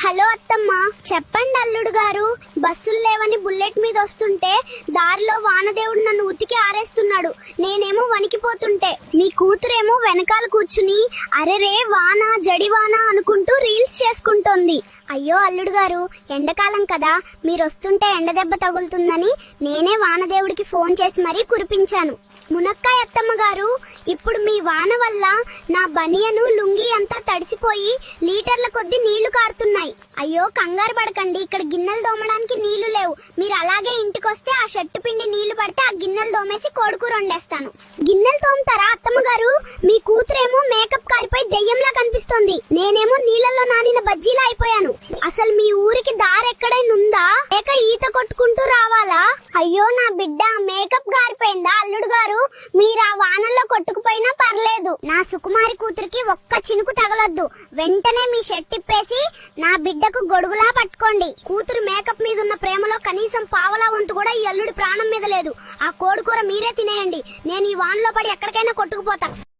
Hello అత్తమ్మ, చెప్పండి అల్లుడు గారు. బస్సులు లేవని బుల్లెట్ మీద వస్తుంటే దారిలో వానదేవుడు నన్ను ఉతికి ఆరేస్తున్నాడు. నేనేమో వణికిపోతుంటే మీ కూతురేమో వెనకాల కూర్చుని అరెరే వాన జడివాన అనుకుంటూ రీల్స్ చేసుకుంటోంది. అయ్యో అల్లుడు గారు, ఎండాకాలం కదా, మీరొస్తుంటే ఎండదెబ్బ తగులుతుందని నేనే వానదేవుడికి ఫోన్ చేసి మరీ కురిపించాను. మునక్కాయ అత్తమ్మ గారు, ఇప్పుడు మీ వాన వల్ల నా బనియను లుంగి అంతా తడిసిపోయి లీటర్ల కొద్ది నీళ్లు కారుతున్నాయి. అయ్యో కంగారు పడకండి, ఇక్కడ గిన్నెలు దోమడానికి నీళ్లు లేవు. మీరు అలాగే ఇంటికొస్తే ఆ షర్టు పిండి నీళ్లు పడితే ఆ గిన్నెలు దోమేసి కోడికూర వండేస్తాను. గిన్నెలు తోముతారా అత్తమ్మ గారు? మీ కూతురేమో మేకప్ కారిపోయి దెయ్యంలా కనిపిస్తోంది. నేనేమో నీళ్లలో నానిన బజ్జీలా అయిపోయాను. అసలు మీ ఊరికి దారి ఎక్కడైనా ఉందా, లేక ఈత కొట్టుకుంటూ రావాలా? అయ్యో నా బిడ్డ మేకప్ గారిపోయిందా అల్లుడు గారు? మీరు ఆ వానల్లో కొట్టుకుపోయినా పర్లేదు, నా సుకుమారి కూతురికి ఒక్క చినుకు తగలొద్దు. వెంటనే మీ షర్ట్ ఇప్పేసి నా బిడ్డకు గొడుగులా పట్టుకోండి. కూతురు మేకప్ మీద ఉన్న ప్రేమలో కనీసం పావలా వంతు కూడా ఈ అల్లుడి ప్రాణం మీద లేదు. ఆ కోడికూర మీరే తినేయండి. నేను ఈ వానలో పడి ఎక్కడికైనా కొట్టుకుపోతా.